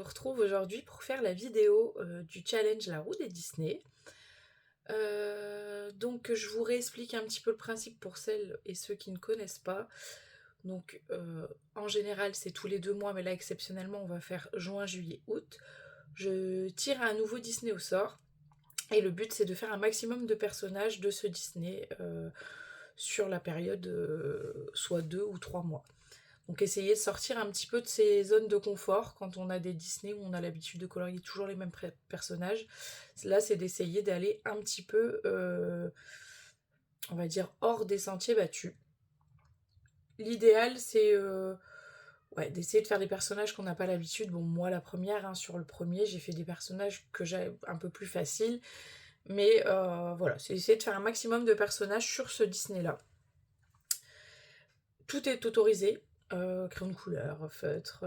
retrouve aujourd'hui pour faire la vidéo, du challenge La Roue des Disney. Donc je vous réexplique un petit peu le principe pour celles et ceux qui ne connaissent pas. Donc en général, c'est tous les 2 mois, mais là exceptionnellement, on va faire juin, juillet, août. Je tire un nouveau Disney au sort et le but, c'est de faire un maximum de personnages de ce Disney, sur la période, soit 2 ou 3 mois. Donc essayer de sortir un petit peu de ces zones de confort quand on a des Disney où on a l'habitude de colorier toujours les mêmes personnages. Là, c'est d'essayer d'aller un petit peu, on va dire, hors des sentiers battus. L'idéal, c'est ouais, d'essayer de faire des personnages qu'on n'a pas l'habitude. Bon, moi, la première, hein, sur le premier, j'ai fait des personnages que j'ai un peu plus faciles. Mais voilà, c'est essayer de faire un maximum de personnages sur ce Disney-là. Tout est autorisé, crayon de couleur, feutre,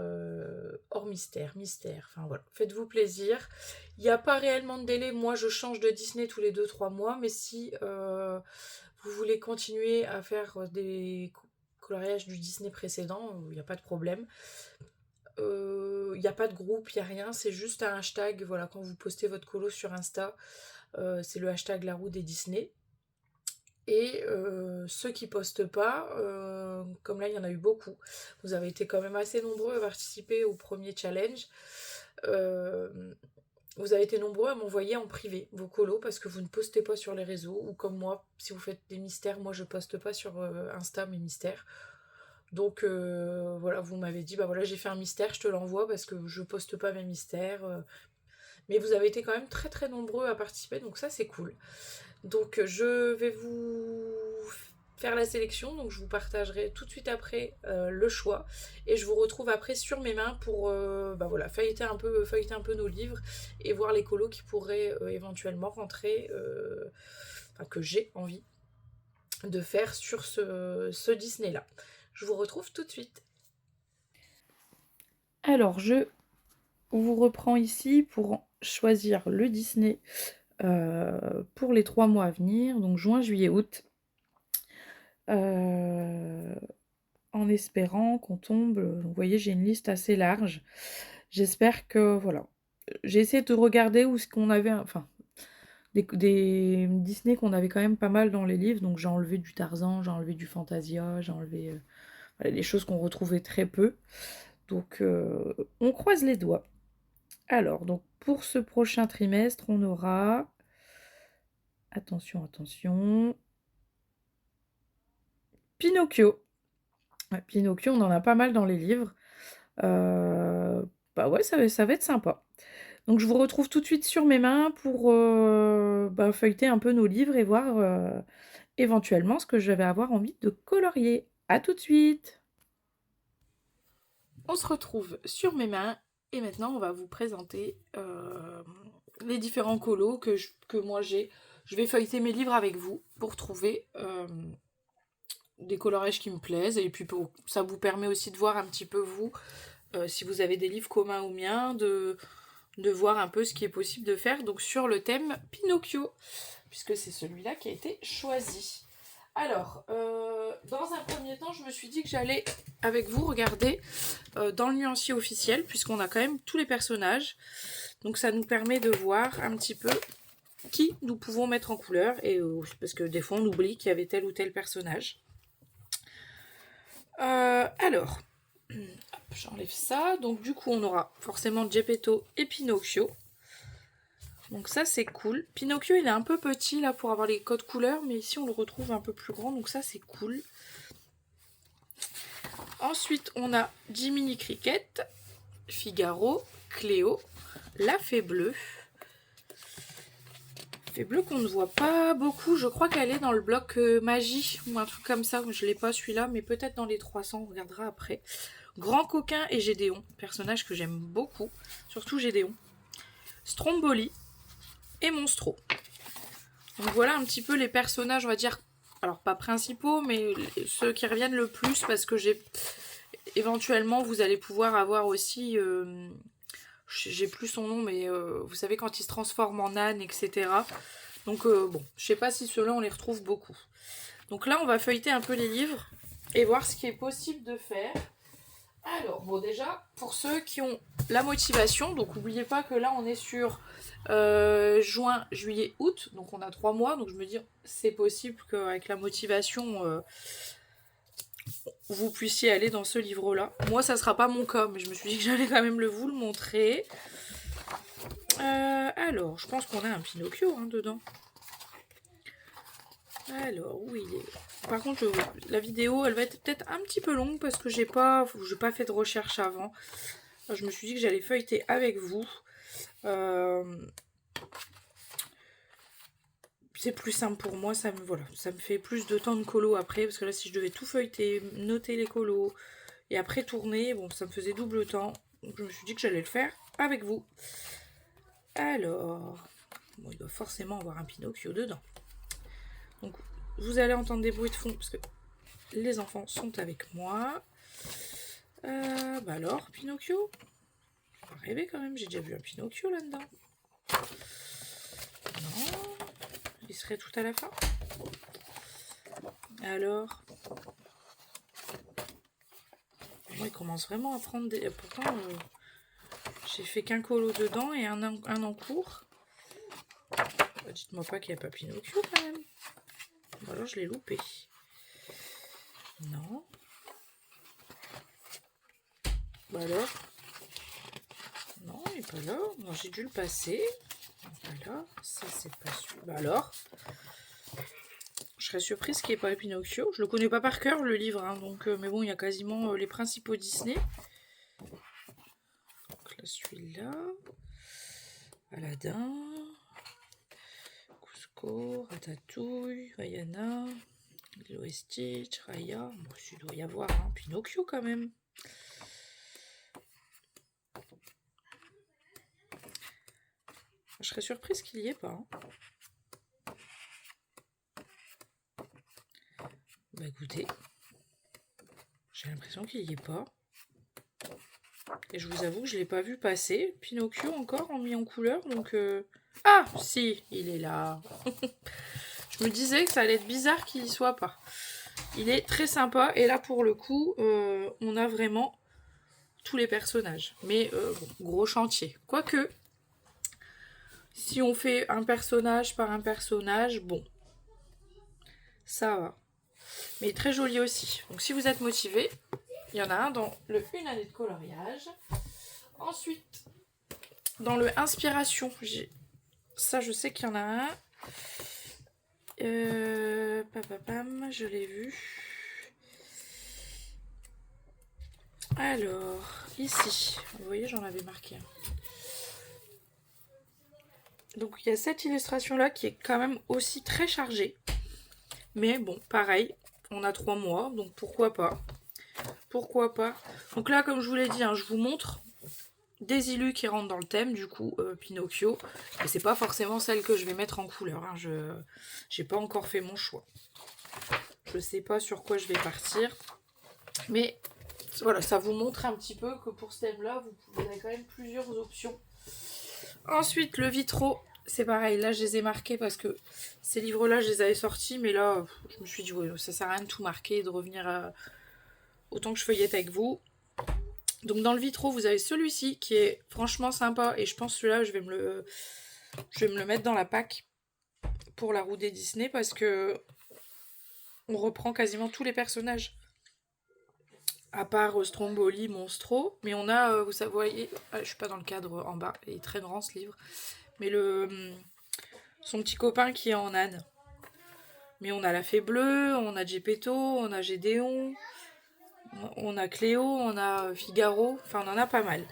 hors mystère, enfin voilà, faites-vous plaisir. Il n'y a pas réellement de délai, moi je change de Disney tous les 2-3 mois, mais si vous voulez continuer à faire des coloriages du Disney précédent, il n'y a pas de problème. Il n'y a pas de groupe, il n'y a rien, c'est juste un hashtag, voilà, quand vous postez votre colo sur Insta, c'est le hashtag La Roue des Disney. Et ceux qui postent pas, comme là il y en a eu beaucoup, vous avez été quand même assez nombreux à participer au premier challenge. Vous avez été nombreux à m'envoyer en privé vos colos parce que vous ne postez pas sur les réseaux, ou comme moi, si vous faites des mystères, moi je poste pas sur Insta mes mystères. Donc voilà, vous m'avez dit, bah voilà, j'ai fait un mystère, je te l'envoie parce que je poste pas mes mystères. Mais vous avez été quand même très très nombreux à participer, donc ça c'est cool. Donc je vais vous faire la sélection, donc je vous partagerai tout de suite après le choix et je vous retrouve après sur mes mains pour bah voilà, feuilleter un peu nos livres et voir les colos qui pourraient éventuellement rentrer, enfin que j'ai envie de faire sur ce Disney là. Je vous retrouve tout de suite. Alors je vous reprends ici pour choisir le Disney pour les 3 mois à venir, donc juin, juillet, août. Euh, en espérant qu'on tombe. Vous voyez, j'ai une liste assez large. J'espère que, voilà. J'ai essayé de regarder où ce qu'on avait, enfin, des Disney qu'on avait quand même pas mal dans les livres. Donc j'ai enlevé du Tarzan, j'ai enlevé du Fantasia, j'ai enlevé voilà, des choses qu'on retrouvait très peu. Donc on croise les doigts. Alors, donc pour ce prochain trimestre, on aura... Attention, attention. Pinocchio. Ouais, Pinocchio, on en a pas mal dans les livres. Bah ouais, ça va être sympa. Donc je vous retrouve tout de suite sur mes mains pour bah, feuilleter un peu nos livres et voir éventuellement ce que je vais avoir envie de colorier. À tout de suite. On se retrouve sur mes mains et maintenant on va vous présenter les différents colos que moi j'ai. Je vais feuilleter mes livres avec vous pour trouver des coloriages qui me plaisent et puis ça vous permet aussi de voir un petit peu vous, si vous avez des livres communs aux miens, de voir un peu ce qui est possible de faire donc sur le thème Pinocchio, puisque c'est celui-là qui a été choisi. Alors, dans un premier temps, je me suis dit que j'allais avec vous regarder dans le nuancier officiel, puisqu'on a quand même tous les personnages. Donc ça nous permet de voir un petit peu qui nous pouvons mettre en couleur, et parce que des fois on oublie qu'il y avait tel ou tel personnage. Alors, j'enlève ça. Donc du coup, on aura forcément Geppetto et Pinocchio. Donc ça, c'est cool. Pinocchio, il est un peu petit là pour avoir les codes couleurs, mais ici, on le retrouve un peu plus grand. Donc ça, c'est cool. Ensuite, on a Jiminy Cricket, Figaro, Cléo, la Fée Bleue. Fée Bleue qu'on ne voit pas beaucoup. Je crois qu'elle est dans le bloc magie ou un truc comme ça. Je ne l'ai pas celui-là, mais peut-être dans les 300, on regardera après. Grand Coquin et Gédéon, personnage que j'aime beaucoup, surtout Gédéon. Stromboli et Monstro. Donc voilà un petit peu les personnages, on va dire, alors pas principaux, mais ceux qui reviennent le plus, parce que j'ai éventuellement vous allez pouvoir avoir aussi, j'ai plus son nom, mais vous savez quand il se transforme en âne, etc. Donc bon, je sais pas si ceux-là on les retrouve beaucoup. Donc là on va feuilleter un peu les livres et voir ce qui est possible de faire. Alors, bon déjà, pour ceux qui ont la motivation, donc n'oubliez pas que là on est sur juin, juillet, août, donc on a 3 mois, donc je me dis c'est possible qu'avec la motivation vous puissiez aller dans ce livre-là. Moi ça sera pas mon cas, mais je me suis dit que j'allais quand même vous le montrer. Alors, je pense qu'on a un Pinocchio dedans. Alors, où il est? Par contre, la vidéo, elle va être peut-être un petit peu longue parce que j'ai pas fait de recherche avant. Alors, je me suis dit que j'allais feuilleter avec vous. C'est plus simple pour moi, ça me fait plus de temps de colo après, parce que là, si je devais tout feuilleter, noter les colos, et après tourner, bon, ça me faisait double temps. Donc, je me suis dit que j'allais le faire avec vous. Alors, bon, il doit forcément avoir un Pinocchio dedans. Donc, vous allez entendre des bruits de fond, parce que les enfants sont avec moi. Bah alors, Pinocchio? Faut pas rêver quand même, j'ai déjà vu un Pinocchio là-dedans. Non, il serait tout à la fin. Alors, moi, il commence vraiment à prendre des... Pourtant, j'ai fait qu'un colo dedans et un en cours. Bah, dites-moi pas qu'il n'y a pas Pinocchio quand même. Ou alors je l'ai loupé. Non. Bah alors. Non, il n'est pas là. Non, j'ai dû le passer. Voilà, ça c'est pas celui. Bah alors. Je serais surprise qu'il n'y ait pas Pinocchio. Je le connais pas par cœur le livre, donc mais bon, il y a quasiment les principaux Disney. Donc là, celui-là. Aladdin. Cusco, Ratatouille, Vaiana, Lilo et Stitch, Raya. Bon, il doit y avoir un Pinocchio quand même. Je serais surprise qu'il n'y ait pas. Bah écoutez, j'ai l'impression qu'il n'y est pas. Et je vous avoue que je ne l'ai pas vu passer. Pinocchio encore mis en couleur, donc... Ah, si, il est là. Je me disais que ça allait être bizarre qu'il n'y soit pas. Il est très sympa, et là pour le coup, on a vraiment tous les personnages. Mais bon, gros chantier. Quoique, si on fait un personnage par un personnage, bon, ça va. Mais très joli aussi. Donc si vous êtes motivé, il y en a un dans le Une année de coloriage. Ensuite, dans le Inspiration, ça je sais qu'il y en a un. Papapam, je l'ai vu. Alors, ici, vous voyez, j'en avais marqué un. Donc il y a cette illustration là qui est quand même aussi très chargée. Mais bon, pareil, on a 3 mois, donc pourquoi pas. Pourquoi pas. Donc là, comme je vous l'ai dit, je vous montre des illus qui rentrent dans le thème, du coup, Pinocchio. Et c'est pas forcément celle que je vais mettre en couleur. J'ai pas encore fait mon choix. Je sais pas sur quoi je vais partir. Mais voilà, ça vous montre un petit peu que pour ce thème-là, vous avez quand même plusieurs options. Ensuite, le Vitro, c'est pareil. Là, je les ai marqués parce que ces livres-là, je les avais sortis. Mais là, je me suis dit, ouais, ça sert à rien de tout marquer et de revenir à... autant que je feuillette avec vous. Donc, dans le Vitro, vous avez celui-ci qui est franchement sympa. Et je pense que celui-là, je vais me le mettre dans la pack pour la roue des Disney parce que on reprend quasiment tous les personnages. À part Stromboli, Monstro. Mais on a, vous voyez, je suis pas dans le cadre en bas, il est très grand ce livre. Mais son petit copain qui est en âne. Mais on a la Fée Bleue, on a Geppetto, on a Gédéon, on a Cléo, on a Figaro. Enfin, on en a pas mal.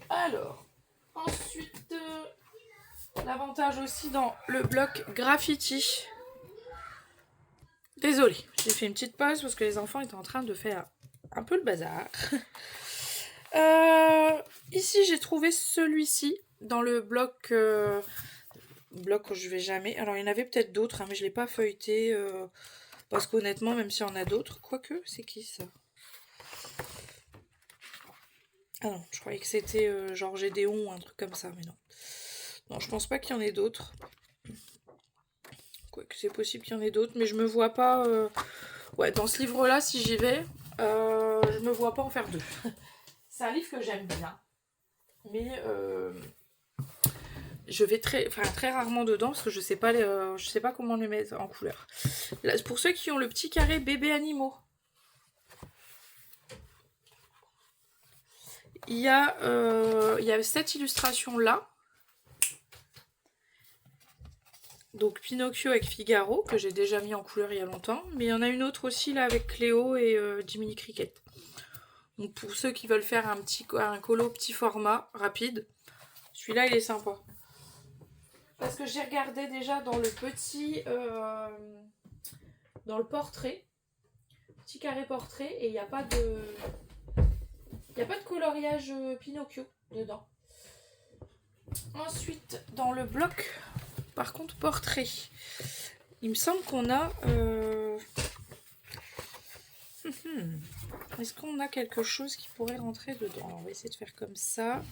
Alors, ensuite, l'avantage aussi dans le bloc graffiti. Désolée, j'ai fait une petite pause parce que les enfants étaient en train de faire un peu le bazar. Ici, j'ai trouvé celui-ci dans le bloc que je vais jamais. Alors, il y en avait peut-être d'autres, mais je ne l'ai pas feuilleté. Parce qu'honnêtement, même s'il y en a d'autres, quoique, c'est qui ça? Ah non, je croyais que c'était genre Gédéon ou un truc comme ça, mais non. Non, je pense pas qu'il y en ait d'autres. Quoique c'est possible qu'il y en ait d'autres, mais je me vois pas... Ouais, dans ce livre-là, si j'y vais, je me vois pas en faire 2. C'est un livre que j'aime bien. Mais je vais très rarement dedans parce que je sais pas comment les mettre en couleur. Là, pour ceux qui ont le petit carré bébé animaux, il y a cette illustration là. Donc Pinocchio avec Figaro, que j'ai déjà mis en couleur il y a longtemps. Mais il y en a une autre aussi là avec Cléo et Jiminy Cricket. Donc pour ceux qui veulent faire un colo petit format rapide, celui-là il est sympa. Parce que j'ai regardé déjà dans le petit... dans le portrait. Petit carré portrait. Et il n'y a pas de... Il n'y a pas de coloriage Pinocchio dedans. Ensuite, dans le bloc, par contre, portrait. Il me semble qu'on a... Est-ce qu'on a quelque chose qui pourrait rentrer dedans? Alors, on va essayer de faire comme ça.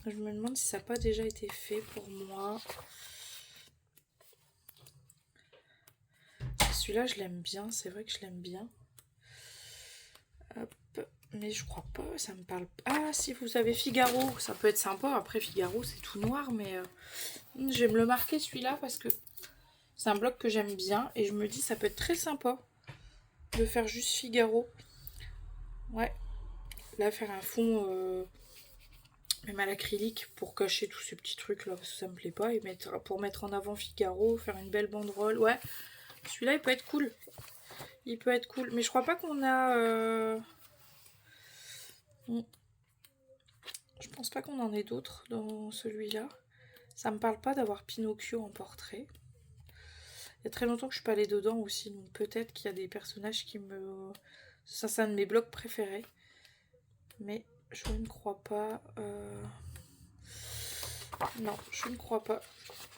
Je me demande si ça n'a pas déjà été fait pour moi. Celui-là, je l'aime bien. C'est vrai que je l'aime bien. Hop. Mais je crois pas. Ça me parle pas. Ah, si vous avez Figaro, ça peut être sympa. Après, Figaro, c'est tout noir. Mais je vais me le marquer celui-là parce que c'est un bloc que j'aime bien. Et je me dis, ça peut être très sympa de faire juste Figaro. Ouais. Là, faire un fond... même à l'acrylique pour cacher tous ces petits trucs là parce que ça me plaît pas et pour mettre en avant Figaro, faire une belle banderole. Ouais, celui-là il peut être cool. Il peut être cool. Mais je crois pas qu'on a... Je pense pas qu'on en ait d'autres dans celui-là. Ça me parle pas d'avoir Pinocchio en portrait. Il y a très longtemps que je suis pas allée dedans aussi. Donc peut-être qu'il y a des personnages qui me... Ça c'est un de mes blocs préférés. Mais je ne crois pas... Non, je ne crois pas.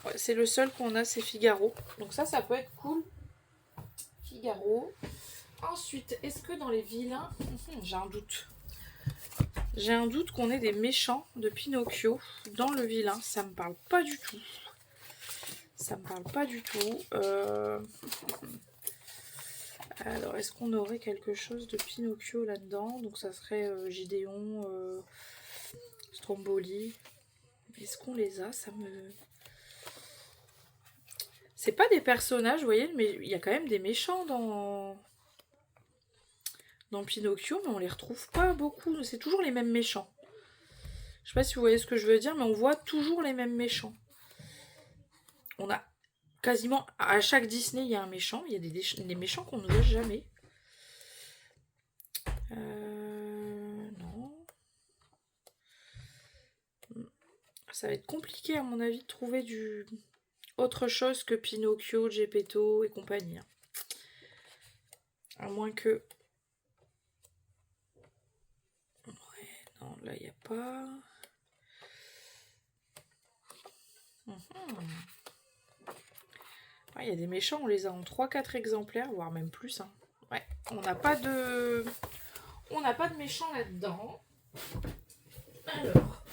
Ouais, c'est le seul qu'on a, c'est Figaro. Donc ça peut être cool. Figaro. Ensuite, est-ce que dans les vilains... j'ai un doute. J'ai un doute qu'on ait des méchants de Pinocchio dans le vilain. Ça me parle pas du tout. Ça me parle pas du tout. Alors, est-ce qu'on aurait quelque chose de Pinocchio là-dedans? Donc ça serait Gideon, Stromboli. Est-ce qu'on les a? Ça me... C'est pas des personnages, vous voyez, mais il y a quand même des méchants dans Pinocchio, mais on les retrouve pas beaucoup. C'est toujours les mêmes méchants. Je sais pas si vous voyez ce que je veux dire, mais on voit toujours les mêmes méchants. On a quasiment... À chaque Disney, il y a un méchant. Il y a des méchants qu'on ne voit jamais. Non. Ça va être compliqué, à mon avis, de trouver autre chose que Pinocchio, Geppetto et compagnie. À moins que... Ouais, non, là, il n'y a pas... Il y a des méchants, on les a en 3-4 exemplaires, voire même plus. Hein. Ouais, on n'a pas de... On n'a pas de méchants là-dedans. Alors,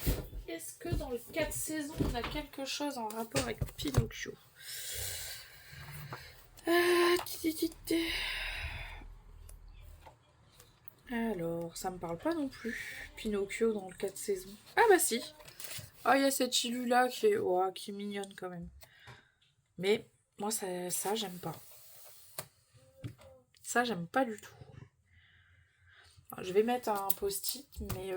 est-ce que dans le 4 saisons, on a quelque chose en rapport avec Pinocchio? Alors, ça me parle pas non plus. Pinocchio dans le 4 saisons. Ah bah si. Ah, il y a cette Chilu là qui est mignonne quand même. Mais moi, ça j'aime pas. Ça, j'aime pas du tout. Alors, je vais mettre un post-it, mais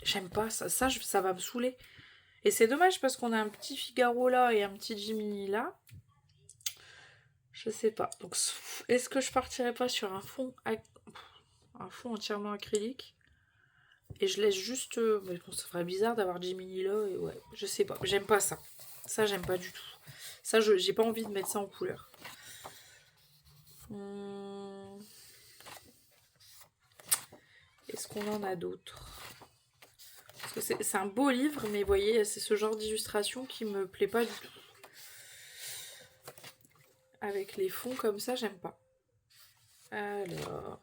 j'aime pas. Ça va me saouler. Et c'est dommage parce qu'on a un petit Figaro là et un petit Jiminy là. Je sais pas. Donc, est-ce que je partirais pas sur un fond entièrement acrylique et je laisse juste... mais bon, ça ferait bizarre d'avoir Jiminy là. Et ouais, je sais pas. J'aime pas ça. Ça, j'aime pas du tout. Ça, j'ai pas envie de mettre ça en couleur. Est-ce qu'on en a d'autres? Parce que c'est un beau livre, mais vous voyez, c'est ce genre d'illustration qui me plaît pas du tout. Avec les fonds comme ça, j'aime pas. Alors...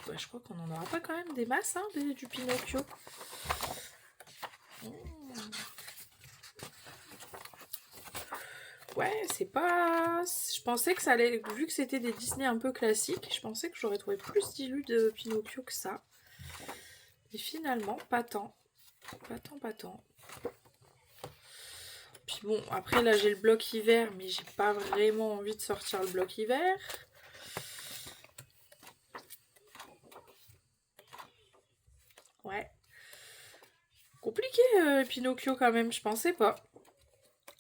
bah, je crois qu'on en aura pas quand même des masses, hein, du Pinocchio. Ouais, c'est pas... Je pensais que ça allait, vu que c'était des Disney un peu classiques, je pensais que j'aurais trouvé plus d'illus de Pinocchio que ça. Et finalement, pas tant. Pas tant, pas tant. Puis bon, après là j'ai le bloc hiver, mais j'ai pas vraiment envie de sortir le bloc hiver. Ouais. Compliqué Pinocchio quand même, je pensais pas.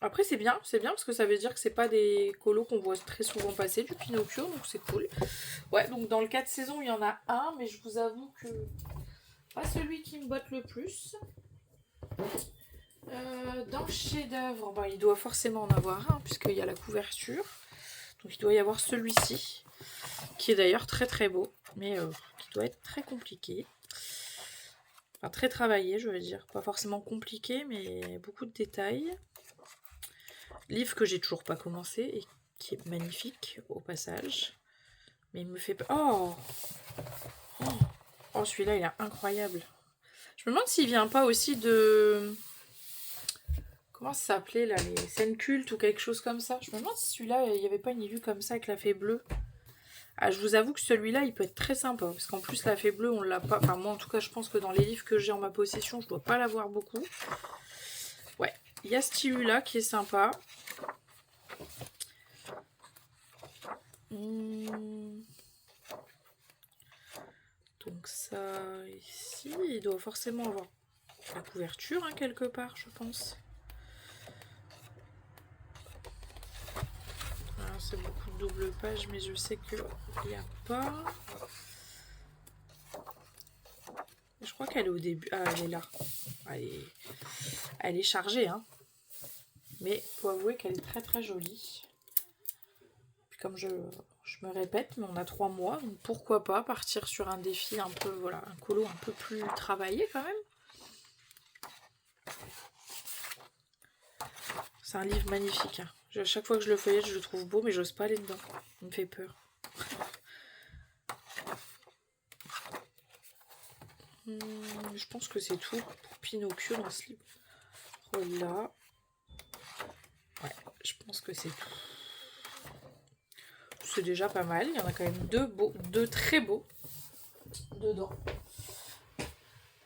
Après c'est bien parce que ça veut dire que c'est pas des colos qu'on voit très souvent passer du Pinocchio, donc c'est cool. Ouais, donc dans le 4 saisons il y en a un, mais je vous avoue que pas celui qui me botte le plus. Dans le chef-d'œuvre, bah, il doit forcément en avoir un, puisqu'il y a la couverture. Donc il doit y avoir celui-ci, qui est d'ailleurs très très beau, mais qui doit être très compliqué. Enfin, très travaillé, je veux dire. Pas forcément compliqué, mais beaucoup de détails. Livre que j'ai toujours pas commencé, et qui est magnifique, au passage. Mais il me fait pas... Oh, oh celui-là, il est incroyable. Je me demande s'il vient pas aussi de... Comment ça s'appelait là, les scènes cultes ou quelque chose comme ça. Je me demande si celui-là, il n'y avait pas une illue comme ça avec la fée bleue. Ah, je vous avoue que celui-là, il peut être très sympa. Parce qu'en plus, la fée bleue, on l'a pas... Enfin, moi, en tout cas, je pense que dans les livres que j'ai en ma possession, je dois pas l'avoir beaucoup. Ouais, il y a ce illue-là qui est sympa. Donc ça, ici, il doit forcément avoir la couverture, hein, quelque part, je pense. C'est beaucoup de double pages, mais je sais qu'il n'y a pas. Je crois qu'elle est au début. Ah, elle est là. Elle est chargée, hein. Mais il faut avouer qu'elle est très très jolie. Puis comme je me répète, mais on a 3 mois, donc pourquoi pas partir sur un défi un peu, voilà, un colo un peu plus travaillé quand même. C'est un livre magnifique, hein. À chaque fois que je le feuillette, je le trouve beau, mais j'ose pas aller dedans. Il me fait peur. Je pense que c'est tout pour Pinocchio dans ce livre. Voilà. Ouais, je pense que c'est tout. C'est déjà pas mal. Il y en a quand même deux très beaux dedans.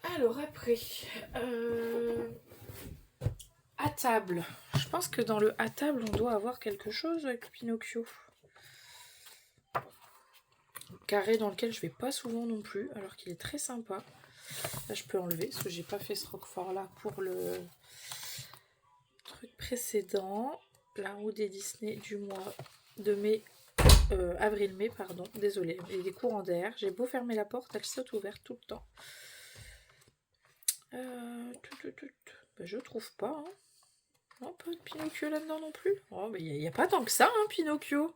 Alors après, à table. Je pense que dans le à table, on doit avoir quelque chose avec Pinocchio. Carré dans lequel je vais pas souvent non plus, alors qu'il est très sympa. Là, je peux enlever parce que j'ai pas fait ce roquefort là pour le truc précédent. La roue des Disney du mois de mai. Avril-mai, pardon, désolée, il y a des courants d'air. J'ai beau fermer la porte, elle saute ouverte tout le temps. Ben, je trouve pas. Hein. Non, pas de Pinocchio là-dedans non plus. Oh, mais il n'y a pas tant que ça, hein, Pinocchio.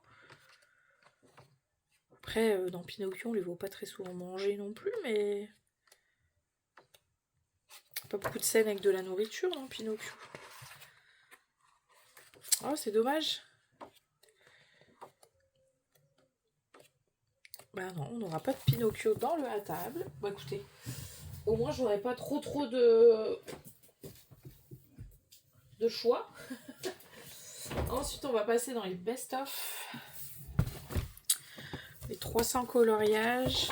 Après, dans Pinocchio, on les voit pas très souvent manger non plus, mais... Pas beaucoup de scènes avec de la nourriture dans Pinocchio. Oh, c'est dommage. Bah non, on n'aura pas de Pinocchio dans le à table. Bon, écoutez, au moins j'aurai pas trop de choix. Ensuite, on va passer dans les best-of. Les 300 coloriages.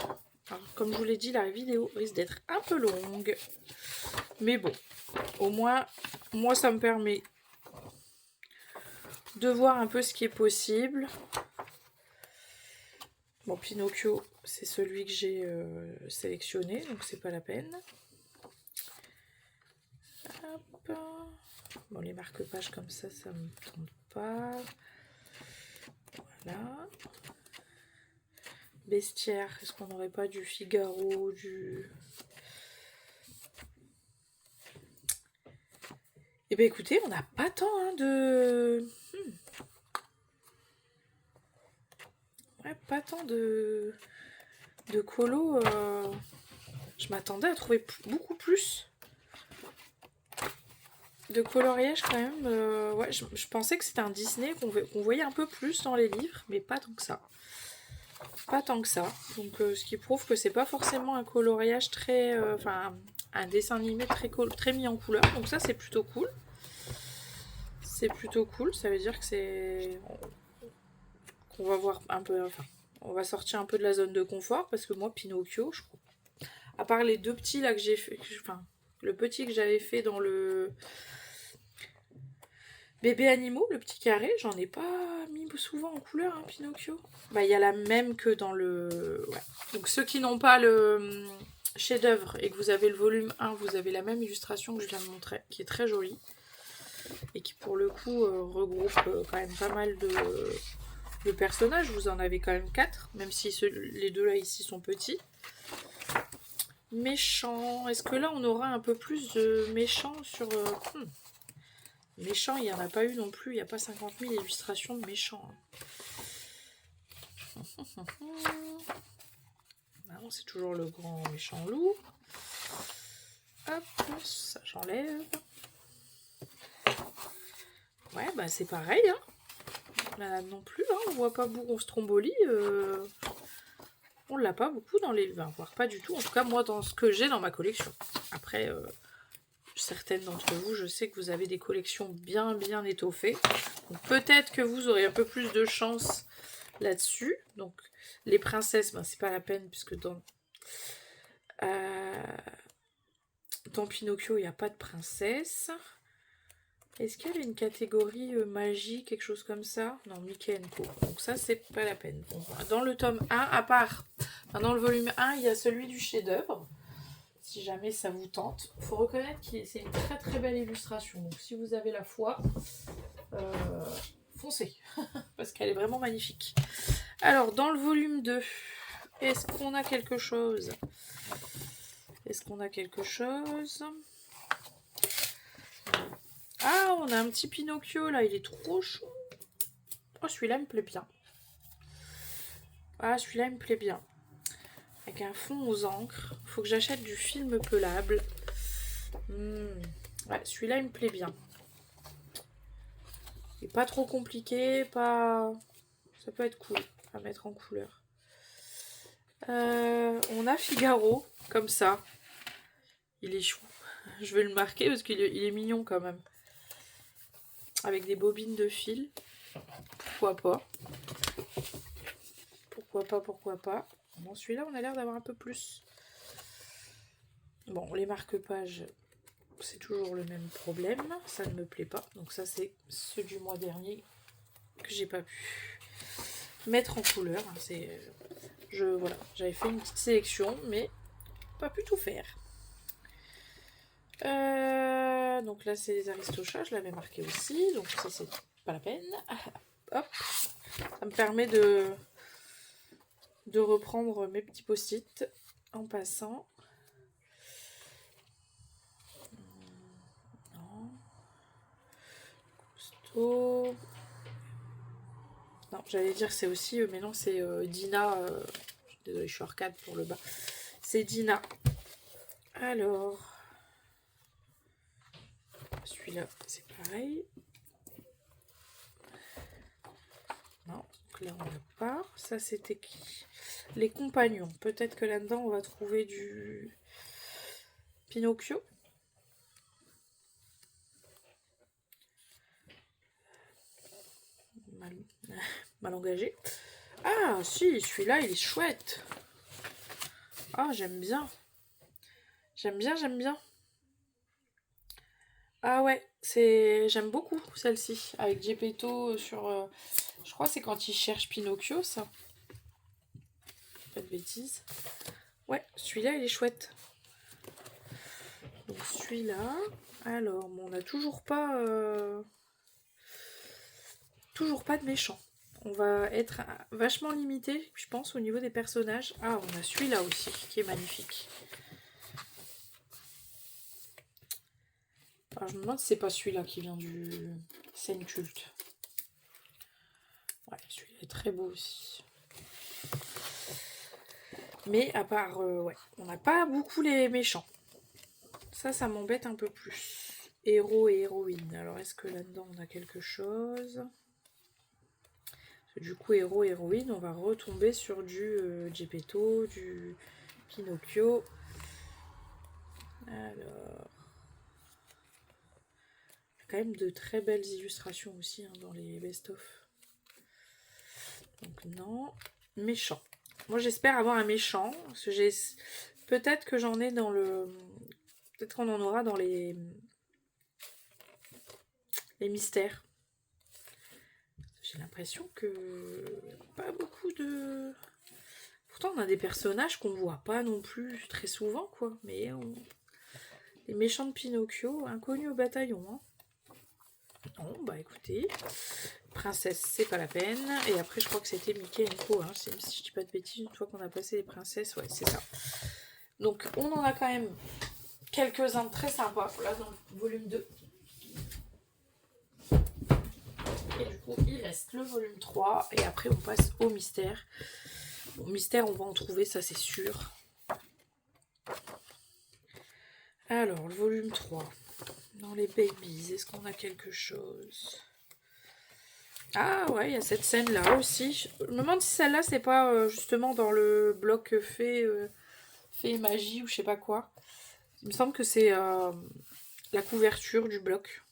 Alors, comme je vous l'ai dit, la vidéo risque d'être un peu longue. Mais bon, au moins, moi, ça me permet de voir un peu ce qui est possible. Bon, Pinocchio, c'est celui que j'ai sélectionné, donc c'est pas la peine. Hop. Bon, les marque-pages comme ça, ça me tente pas. Voilà. Bestiaire, est-ce qu'on n'aurait pas du Figaro, du... Eh bien écoutez, on n'a pas tant hein, de... Ouais, pas tant de colo. Je m'attendais à trouver beaucoup plus de coloriage quand même. Ouais, je pensais que c'était un Disney qu'on voyait un peu plus dans les livres, mais pas tant que ça. Pas tant que ça. Donc ce qui prouve que c'est pas forcément un coloriage très... Enfin, un dessin animé très mis en couleur. Donc ça, c'est plutôt cool. C'est plutôt cool. Ça veut dire que c'est... qu'on va voir un peu, enfin, on va sortir un peu de la zone de confort, parce que moi, Pinocchio, je crois, à part les deux petits là que j'ai fait, enfin, le petit que j'avais fait dans le bébé animaux, le petit carré, j'en ai pas mis souvent en couleur, hein, Pinocchio. Bah, il y a la même que dans le... Ouais. Donc ceux qui n'ont pas le chef-d'œuvre et que vous avez le volume 1, vous avez la même illustration que je viens de montrer, qui est très jolie. Et qui pour le coup regroupe quand même pas mal de personnages. Vous en avez quand même 4, même si les deux là ici sont petits. Méchants. Est-ce que là on aura un peu plus de méchants sur... Méchants, il n'y en a pas eu non plus. Il n'y a pas 50 000 illustrations de méchants. Non, c'est toujours le grand méchant loup. Hop, ça j'enlève. Ouais, bah c'est pareil. Hein. Là non plus, hein, on voit pas beaucoup Stromboli. On l'a pas beaucoup dans les... Enfin, voire pas du tout. En tout cas, moi, dans ce que j'ai dans ma collection. Après, certaines d'entre vous, je sais que vous avez des collections bien étoffées. Peut-être que vous aurez un peu plus de chance là-dessus. Donc, les princesses, ben, c'est pas la peine, puisque dans Pinocchio, il n'y a pas de princesse. Est-ce qu'il y avait une catégorie magie, quelque chose comme ça? Non, Mickey Co. Donc ça, c'est pas la peine. Bon, dans le tome 1, à part... Enfin, dans le volume 1, il y a celui du chef-d'œuvre. Si jamais ça vous tente. Il faut reconnaître que c'est une très belle illustration. Donc si vous avez la foi, foncez. Parce qu'elle est vraiment magnifique. Alors, dans le volume 2, est-ce qu'on a quelque chose? Est-ce qu'on a quelque chose? Ah, on a un petit Pinocchio là, il est trop chou. Oh, celui-là me plaît bien. Ah, celui-là me plaît bien. Avec un fond aux encres. Faut que j'achète du film pelable. Ouais, celui-là il me plaît bien. Il est pas trop compliqué, pas... Ça peut être cool à mettre en couleur. On a Figaro, comme ça. Il est chou. Je vais le marquer parce qu'il est mignon quand même. Avec des bobines de fil. Pourquoi pas? Pourquoi pas? Bon, celui-là, on a l'air d'avoir un peu plus. Bon, les marque-pages, c'est toujours le même problème. Ça ne me plaît pas. Donc ça, c'est ceux du mois dernier que j'ai pas pu mettre en couleur. Voilà, j'avais fait une petite sélection, mais pas pu tout faire. Donc là, c'est les Aristochats. Je l'avais marqué aussi. Donc ça, c'est pas la peine. Hop. Ça me permet de reprendre mes petits post-it en passant. Non. Cousteau. Non, j'allais dire c'est aussi, mais non, c'est Dina. Désolée, je suis arcade pour le bas. C'est Dina. Alors, celui-là, c'est pareil. Non, donc là, on n'a pas. Ça, c'était qui? Les compagnons. Peut-être que là-dedans, on va trouver du Pinocchio. Mal engagé. Ah, si, celui-là, il est chouette. Ah, j'aime bien. J'aime bien. Ah ouais, j'aime beaucoup celle-ci. Avec Geppetto sur... je crois que c'est quand il cherche Pinocchio, ça. Pas de bêtises. Ouais, celui-là, il est chouette. Donc celui-là... Alors, bon, on n'a toujours pas... Toujours pas de méchant. On va être vachement limité, je pense, au niveau des personnages. Ah, on a celui-là aussi, qui est magnifique. Alors, je me demande si c'est pas celui-là qui vient du scène culte. Ouais, celui-là est très beau aussi. Mais à part, ouais, on n'a pas beaucoup les méchants. Ça m'embête un peu plus. Héros et héroïne. Alors, est-ce que là-dedans, on a quelque chose? Du coup, héros et héroïne, on va retomber sur du Geppetto, du Pinocchio. Alors... Il y a quand même de très belles illustrations aussi hein, dans les best-of. Donc non. Méchant. Moi j'espère avoir un méchant. Parce que j'ai... Peut-être que j'en ai dans le... Peut-être qu'on en aura dans les mystères. J'ai l'impression que... Pas beaucoup de... Pourtant on a des personnages qu'on voit pas non plus très souvent, quoi. Mais les méchants de Pinocchio, inconnus au bataillon, hein. Non, bah écoutez, princesse, c'est pas la peine. Et après, je crois que c'était Mickey et Co. Hein, si je dis pas de bêtises, une fois qu'on a passé les princesses, ouais, c'est ça. Donc, on en a quand même quelques-uns très sympas, là, dans le volume 2. Et du coup, il reste le volume 3. Et après, on passe au mystère. Au mystère, on va en trouver, ça c'est sûr. Alors, le volume 3. Dans les babies, est-ce qu'on a quelque chose? Ah ouais, il y a cette scène-là aussi. Je me demande si celle-là, c'est pas justement dans le bloc fée et magie ou je sais pas quoi. Il me semble que c'est la couverture du bloc.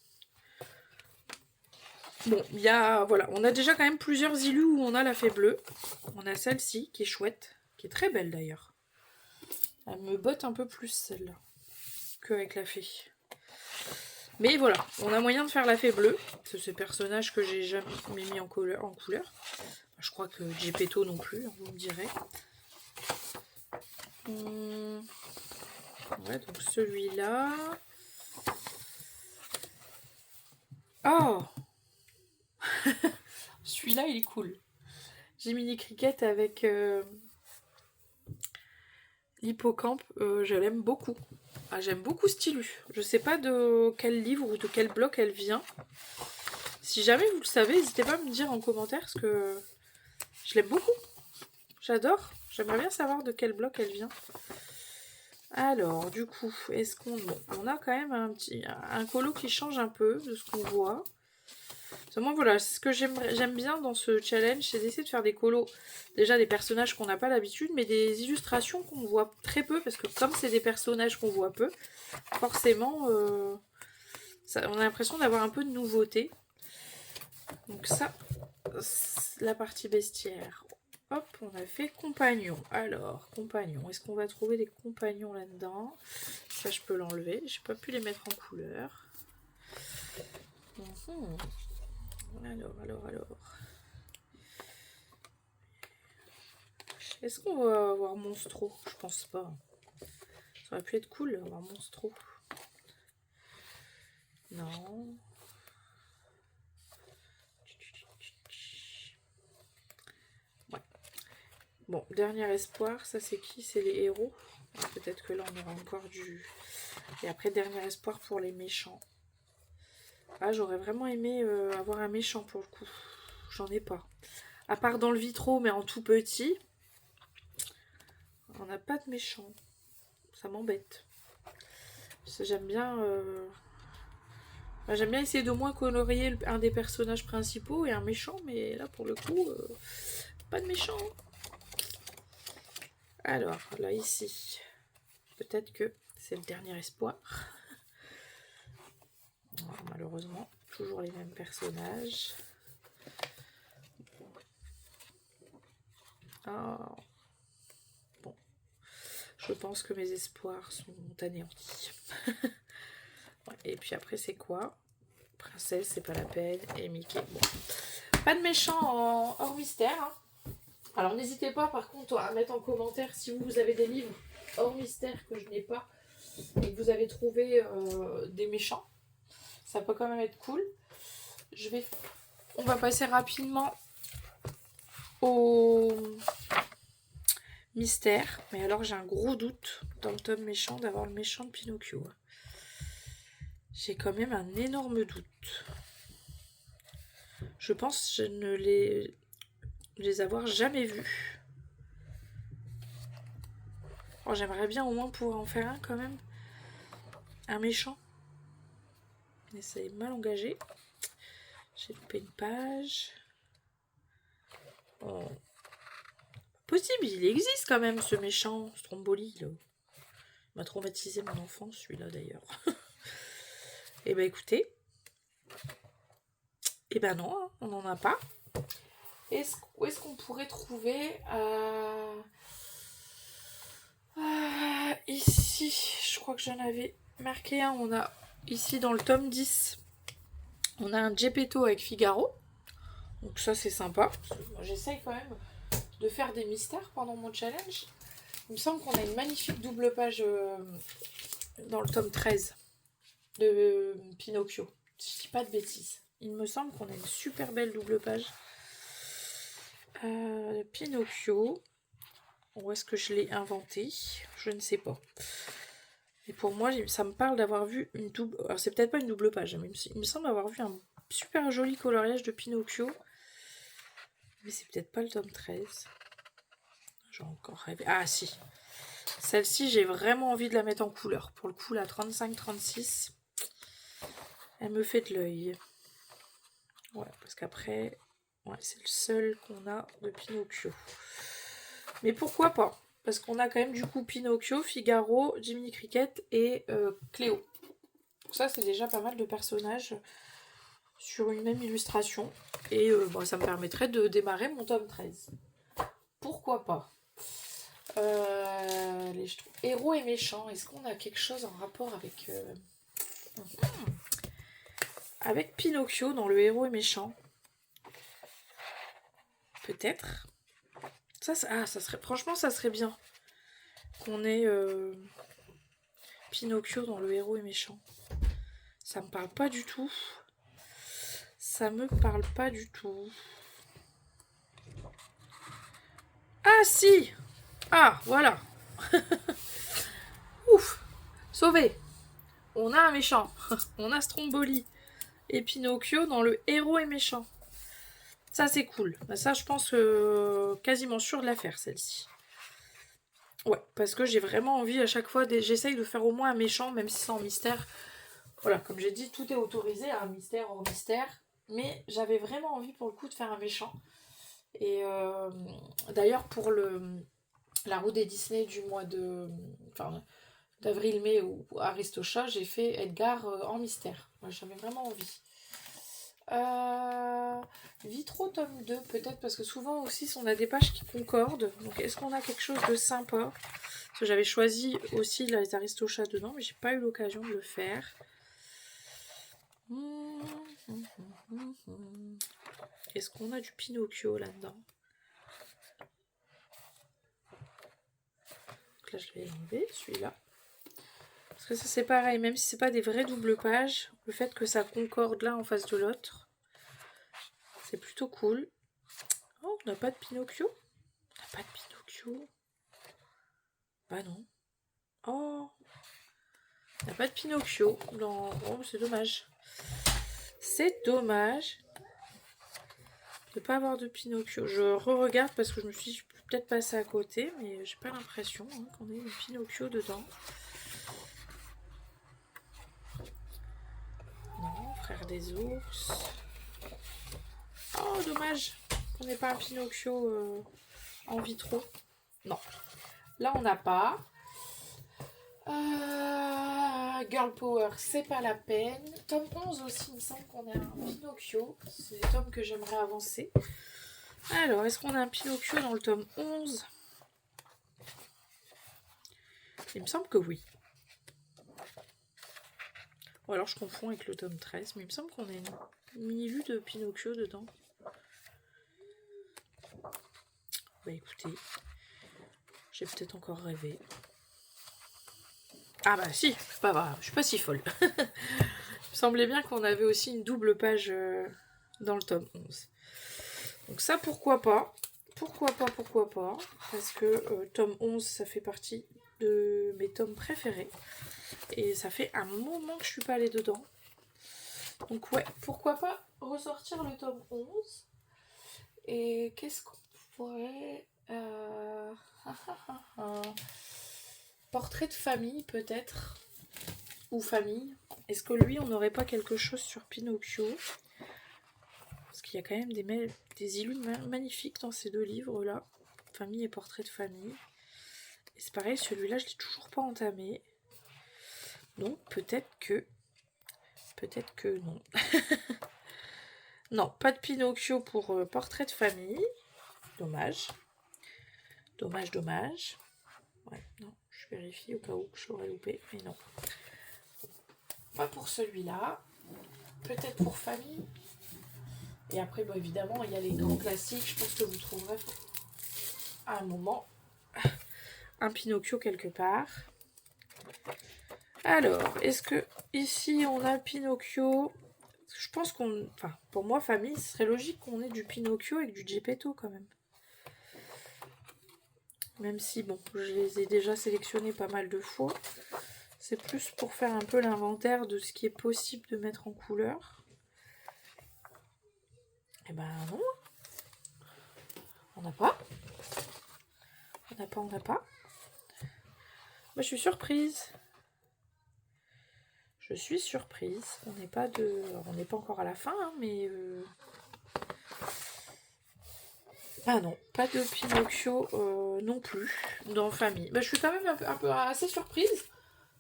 Bon, il y a... Voilà, on a déjà quand même plusieurs illus où on a la fée bleue. On a celle-ci, qui est chouette, qui est très belle d'ailleurs. Elle me botte un peu plus, celle-là, qu'avec la fée. Mais voilà, on a moyen de faire la fée bleue. C'est ce personnage que j'ai jamais mis en couleur. Je crois que Gepetto non plus, vous me direz. Ouais, donc celui-là. Oh celui-là, il est cool. Jiminy Cricket avec l'hippocampe, je l'aime beaucoup. Ah, j'aime beaucoup ce illu. Je sais pas de quel livre ou de quel bloc elle vient. Si jamais vous le savez, n'hésitez pas à me dire en commentaire parce que je l'aime beaucoup. J'adore. J'aimerais bien savoir de quel bloc elle vient. Alors, du coup, est-ce qu'on... Bon, on a quand même un colo qui change un peu de ce qu'on voit. Moi, voilà, c'est ce que j'aime bien dans ce challenge, c'est d'essayer de faire des colos. Déjà des personnages qu'on n'a pas l'habitude, mais des illustrations qu'on voit très peu, parce que comme c'est des personnages qu'on voit peu, forcément, on a l'impression d'avoir un peu de nouveauté. Donc ça, la partie bestiaire. Hop, on a fait compagnon. Alors, compagnon, est-ce qu'on va trouver des compagnons là-dedans? Ça, je peux l'enlever. J'ai pas pu les mettre en couleur. Alors. Est-ce qu'on va avoir Monstro? Je pense pas. Ça aurait pu être cool d'avoir Monstro. Non. Ouais. Bon, dernier espoir, ça c'est qui? C'est les héros. Peut-être que là on aura encore du... Et après, dernier espoir pour les méchants. Ah, j'aurais vraiment aimé avoir un méchant pour le coup. J'en ai pas. À part dans le vitro, mais en tout petit. On n'a pas de méchant. Ça m'embête. J'aime bien... J'aime bien essayer d'au moins colorier un des personnages principaux et un méchant, mais là pour le coup, pas de méchant. Alors, là ici, peut-être que c'est le dernier espoir. Alors, malheureusement, toujours les mêmes personnages. Oh. Bon, je pense que mes espoirs sont anéantis. Et puis après, c'est quoi? Princesse, c'est pas la peine. Et Mickey, bon. Pas de méchant hors mystère. Hein. Alors n'hésitez pas par contre à mettre en commentaire si vous avez des livres hors mystère que je n'ai pas et que vous avez trouvé des méchants. Ça peut quand même être cool. On va passer rapidement au mystère. Mais alors j'ai un gros doute dans le tome méchant d'avoir le méchant de Pinocchio. J'ai quand même un énorme doute. Je pense que je ne les avoir jamais vus. Oh, j'aimerais bien au moins pouvoir en faire un quand même. Un méchant. Mais c'est mal engagé. J'ai loupé une page. Oh. Possible, il existe quand même ce méchant, Stromboli. Là. Il m'a traumatisé mon enfance, celui-là d'ailleurs. Et bah écoutez. Et ben non, on n'en a pas. Où est-ce qu'on pourrait trouver ici, je crois que j'en avais marqué un. On a ici dans le tome 10, on a un Geppetto avec Figaro. Donc ça c'est sympa. J'essaye quand même de faire des mystères pendant mon challenge. Il me semble qu'on a une magnifique double page dans le tome 13 de Pinocchio. Si je dis pas de bêtises. Il me semble qu'on a une super belle double page. Pinocchio. Où est-ce que je l'ai inventé? Je ne sais pas. Et pour moi, ça me parle d'avoir vu une double... Alors c'est peut-être pas une double page, mais il me semble avoir vu un super joli coloriage de Pinocchio. Mais c'est peut-être pas le tome 13. J'ai encore rêvé. Ah si. Celle-ci, j'ai vraiment envie de la mettre en couleur. Pour le coup, la 35-36, elle me fait de l'œil. Ouais, parce qu'après, ouais, c'est le seul qu'on a de Pinocchio. Mais pourquoi pas? Parce qu'on a quand même du coup Pinocchio, Figaro, Jiminy Cricket et Cléo. Donc ça, c'est déjà pas mal de personnages sur une même illustration. Et bon, ça me permettrait de démarrer mon tome 13. Pourquoi pas? Héros et méchants, est-ce qu'on a quelque chose en rapport avec Pinocchio dans le héros et méchant? Peut-être. Ça serait, franchement, ça serait bien qu'on ait Pinocchio dans le héros et méchant. Ça me parle pas du tout. Ça me parle pas du tout. Ah si! Ah, voilà. Ouf! Sauvé! On a un méchant. On a Stromboli et Pinocchio dans le héros et méchant. Ça, c'est cool. Ça, je pense quasiment sûr de la faire, celle-ci. Ouais, parce que j'ai vraiment envie à chaque fois, j'essaye de faire au moins un méchant, même si c'est en mystère. Voilà, comme j'ai dit, tout est autorisé, un mystère hors mystère. Mais j'avais vraiment envie pour le coup de faire un méchant. Et d'ailleurs, pour la roue des Disney du mois d'avril-mai ou Aristocha, j'ai fait Edgar en mystère. Moi, j'avais vraiment envie. Vitro tome 2, peut-être, parce que souvent aussi on a des pages qui concordent. Donc est-ce qu'on a quelque chose de sympa? Parce que j'avais choisi aussi les Aristochats dedans, mais j'ai pas eu l'occasion de le faire. Est-ce qu'on a du Pinocchio là-dedans? Donc là je vais enlever celui-là. Parce que ça c'est pareil, même si c'est pas des vraies doubles pages, le fait que ça concorde là en face de l'autre, c'est plutôt cool. Oh, on n'a pas de Pinocchio? On n'a pas de Pinocchio? Bah non. Oh, on n'a pas de Pinocchio. Non. Oh, c'est dommage. C'est dommage de ne pas avoir de Pinocchio. Je re-regarde parce que je me suis dit, je peux peut-être passer à côté, mais j'ai pas l'impression qu'on ait une Pinocchio dedans. Non, frère des ours. Oh, dommage qu'on n'ait pas un Pinocchio en vitro. Non. Là, on n'a pas. Girl Power, c'est pas la peine. Tome 11 aussi, il me semble qu'on a un Pinocchio. C'est le tome que j'aimerais avancer. Alors, est-ce qu'on a un Pinocchio dans le tome 11? Il me semble que oui. Ou alors je confonds avec le tome 13, mais il me semble qu'on a une mini-vue de Pinocchio dedans. Bah écoutez, j'ai peut-être encore rêvé. Ah bah si, c'est pas grave, je suis pas si folle. Il me semblait bien qu'on avait aussi une double page dans le tome 11. Donc ça, pourquoi pas? Pourquoi pas? Parce que tome 11, ça fait partie de mes tomes préférés. Et ça fait un moment que je suis pas allée dedans. Donc ouais, pourquoi pas ressortir le tome 11. Et qu'est-ce qu'on pourrait... Portrait de famille peut-être. Ou famille. Est-ce que lui, on n'aurait pas quelque chose sur Pinocchio? Parce qu'il y a quand même des illus magnifiques dans ces deux livres-là. Famille et portrait de famille. Et c'est pareil, celui-là, je ne l'ai toujours pas entamé. Donc peut-être que non. Non, pas de Pinocchio pour portrait de famille. Dommage. Dommage, dommage. Ouais, non, je vérifie au cas où je l'aurais loupé, mais non. Pas pour celui-là. Peut-être pour famille. Et après, bon, évidemment, il y a les grands classiques. Je pense que vous trouverez à un moment un Pinocchio quelque part. Alors, est-ce que ici on a Pinocchio? Je pense qu'on... Enfin, pour moi, famille, ce serait logique qu'on ait du Pinocchio avec du Geppetto quand même. Même si, bon, je les ai déjà sélectionnés pas mal de fois. C'est plus pour faire un peu l'inventaire de ce qui est possible de mettre en couleur. Eh ben non. On n'a pas. On n'a pas. Moi, je suis surprise. Je suis surprise. On n'est pas encore à la fin, hein, mais... Ah non, pas de Pinocchio non plus dans Famille. Bah, je suis quand même un peu assez surprise.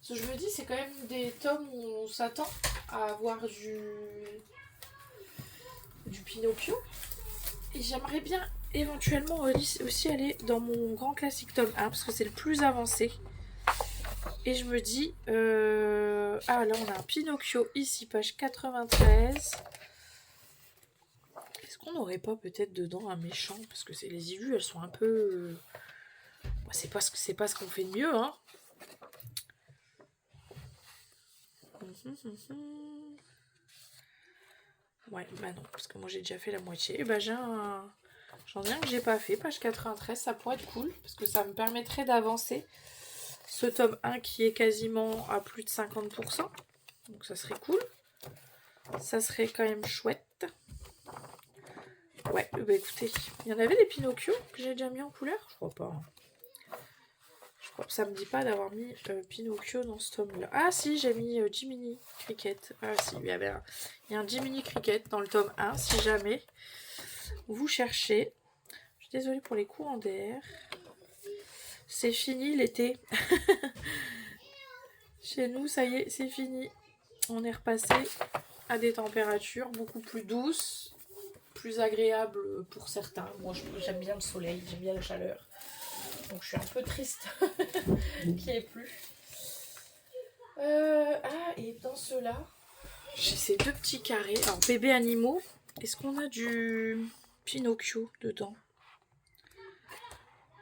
Parce que je me dis, c'est quand même des tomes où on s'attend à avoir du Pinocchio. Et j'aimerais bien éventuellement aussi aller dans mon grand classique tome 1 parce que c'est le plus avancé. Et je me dis, ah là on a un Pinocchio ici, page 93. Est-ce qu'on n'aurait pas peut-être dedans un méchant? Parce que les illus, elles sont un peu... C'est pas ce qu'on fait de mieux, hein. Ouais, bah non, parce que moi j'ai déjà fait la moitié. Et bah j'en ai un que j'ai pas fait, page 93, ça pourrait être cool, parce que ça me permettrait d'avancer ce tome 1 qui est quasiment à plus de 50%. Donc ça serait cool. Ça serait quand même chouette. Ouais, bah écoutez, il y en avait des Pinocchio que j'ai déjà mis en couleur? Je crois pas. Je crois que ça me dit pas d'avoir mis Pinocchio dans ce tome-là. Ah si, j'ai mis Jiminy Cricket. Ah si, il y a un Jiminy Cricket dans le tome 1, si jamais vous cherchez. Je suis désolée pour les courants d'air. C'est fini l'été. Chez nous, ça y est, c'est fini. On est repassé à des températures beaucoup plus douces, plus agréables pour certains. Moi, j'aime bien le soleil, j'aime bien la chaleur. Donc, je suis un peu triste qu'il n'y ait plus. Ah, et dans ceux-là, j'ai ces deux petits carrés. Alors, bébé animaux. Est-ce qu'on a du Pinocchio dedans?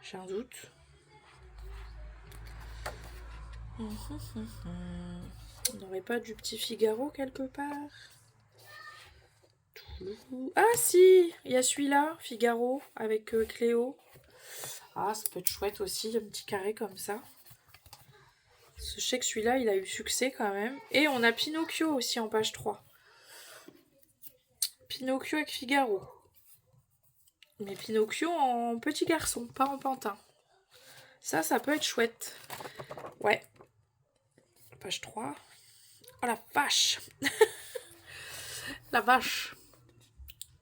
J'ai un doute. On n'aurait pas du petit Figaro quelque part? Ah si, il y a celui-là, Figaro, avec Cléo. Ah, ça peut être chouette aussi, un petit carré comme ça. Je sais que celui-là, il a eu succès quand même. Et on a Pinocchio aussi en page 3. Pinocchio avec Figaro. Mais Pinocchio en petit garçon, pas en pantin. Ça peut être chouette. Ouais. Page 3. Oh la vache. La vache.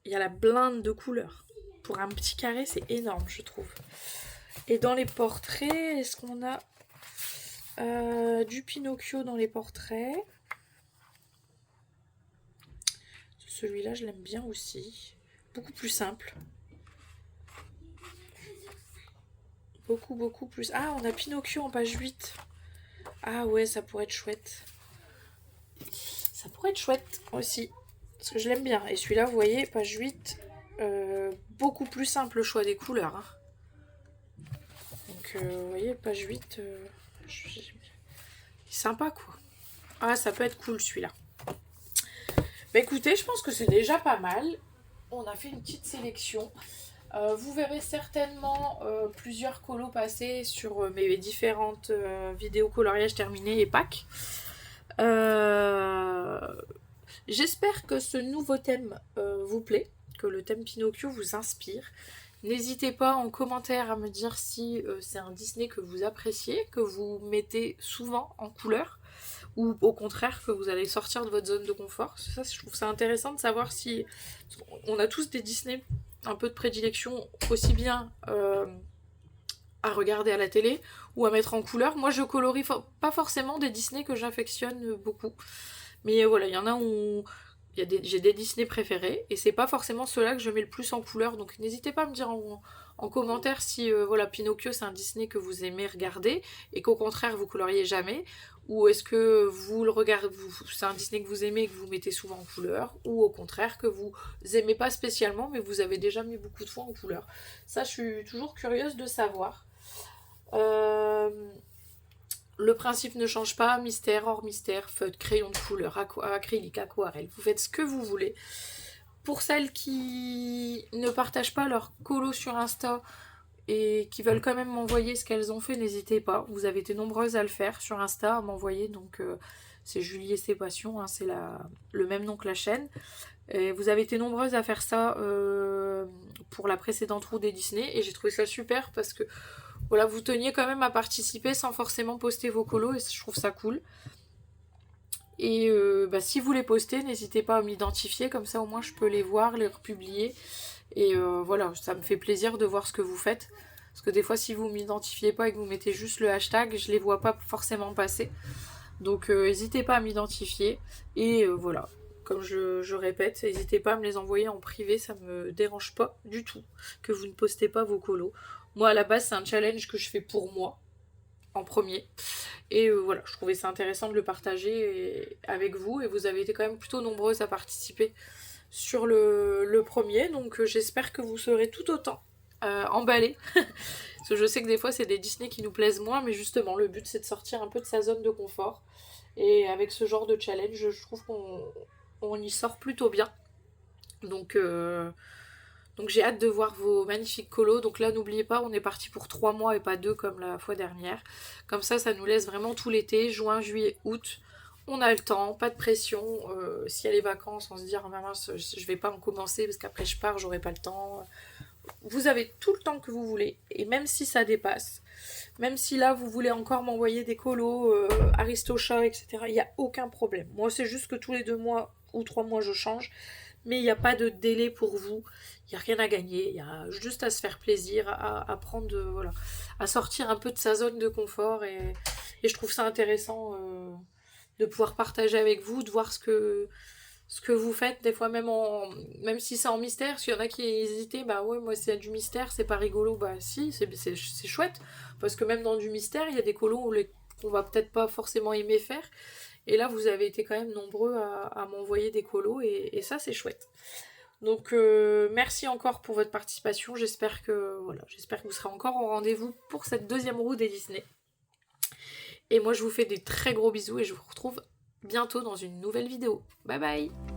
Il y a la blinde de couleurs. Pour un petit carré, c'est énorme, je trouve. Et dans les portraits, est-ce qu'on a du Pinocchio dans les portraits? Celui-là, je l'aime bien aussi. Beaucoup plus simple. Beaucoup plus... Ah, on a Pinocchio en page 8. Ah ouais, ça pourrait être chouette. Ça pourrait être chouette aussi. Parce que je l'aime bien. Et celui-là, vous voyez, page 8, beaucoup plus simple le choix des couleurs. Hein. Donc, vous voyez, page 8, sympa quoi. Ah, ça peut être cool celui-là. Bah écoutez, je pense que c'est déjà pas mal. On a fait une petite sélection. Vous verrez certainement plusieurs colos passer sur mes différentes vidéos coloriage terminées et packs. J'espère que ce nouveau thème vous plaît, que le thème Pinocchio vous inspire. N'hésitez pas en commentaire à me dire si c'est un Disney que vous appréciez, que vous mettez souvent en couleur, ou au contraire que vous allez sortir de votre zone de confort. Ça, je trouve ça intéressant de savoir si... On a tous des Disney un peu de prédilection, aussi bien à regarder à la télé ou à mettre en couleur. Moi, je colorie pas forcément des Disney que j'affectionne beaucoup. Mais voilà, il y en a où J'ai des Disney préférés et c'est pas forcément ceux-là que je mets le plus en couleur. Donc n'hésitez pas à me dire en commentaire si voilà, Pinocchio c'est un Disney que vous aimez regarder et qu'au contraire vous coloriez jamais. Ou est-ce que vous le regardez, c'est un Disney que vous aimez et que vous mettez souvent en couleur. Ou au contraire que vous aimez pas spécialement mais vous avez déjà mis beaucoup de fois en couleur. Ça je suis toujours curieuse de savoir. Euh, le principe ne change pas, mystère, hors mystère, feutre, crayon de couleur, acrylique, aquarelle, vous faites ce que vous voulez. Pour celles qui ne partagent pas leur colo sur Insta et qui veulent quand même m'envoyer ce qu'elles ont fait, n'hésitez pas. Vous avez été nombreuses à le faire sur Insta, à m'envoyer, donc c'est Julie et ses passions, hein, c'est le même nom que la chaîne. Et vous avez été nombreuses à faire ça pour la précédente roue des Disney et j'ai trouvé ça super parce que voilà, vous teniez quand même à participer sans forcément poster vos colos et je trouve ça cool. Et si vous les postez, n'hésitez pas à m'identifier, comme ça au moins je peux les voir, les republier. Et voilà, ça me fait plaisir de voir ce que vous faites. Parce que des fois, si vous m'identifiez pas et que vous mettez juste le hashtag, je les vois pas forcément passer. Donc n'hésitez pas à m'identifier. Et voilà, comme je répète, n'hésitez pas à me les envoyer en privé, ça me dérange pas du tout que vous ne postez pas vos colos. Moi, à la base, c'est un challenge que je fais pour moi, en premier. Et voilà, je trouvais ça intéressant de le partager avec vous. Et vous avez été quand même plutôt nombreuses à participer sur le premier. Donc j'espère que vous serez tout autant emballés. Parce que je sais que des fois, c'est des Disney qui nous plaisent moins. Mais justement, le but, c'est de sortir un peu de sa zone de confort. Et avec ce genre de challenge, je trouve qu'on y sort plutôt bien. Donc j'ai hâte de voir vos magnifiques colos. Donc là, n'oubliez pas, on est parti pour 3 mois et pas 2 comme la fois dernière. Comme ça nous laisse vraiment tout l'été, juin, juillet, août. On a le temps, pas de pression. S'il y a les vacances, on se dit, oh mince, je vais pas en commencer parce qu'après je pars, j'aurai pas le temps. Vous avez tout le temps que vous voulez. Et même si ça dépasse, même si là vous voulez encore m'envoyer des colos, Aristocha, etc., il n'y a aucun problème. Moi, c'est juste que tous les 2 mois ou 3 mois, je change. Mais il n'y a pas de délai pour vous. Il n'y a rien à gagner. Il y a juste à se faire plaisir, à prendre, voilà, à sortir un peu de sa zone de confort. Et je trouve ça intéressant de pouvoir partager avec vous, de voir ce que vous faites, des fois même si c'est en mystère, s'il y en a qui hésitaient, bah ouais, moi c'est du mystère, c'est pas rigolo, bah si, c'est chouette, parce que même dans du mystère, il y a des colos qu'on va peut-être pas forcément aimer faire, et là vous avez été quand même nombreux à m'envoyer des colos, et ça c'est chouette. Donc merci encore pour votre participation, j'espère que vous serez encore au rendez-vous pour cette deuxième roue des Disney. Et moi je vous fais des très gros bisous et je vous retrouve bientôt dans une nouvelle vidéo. Bye bye.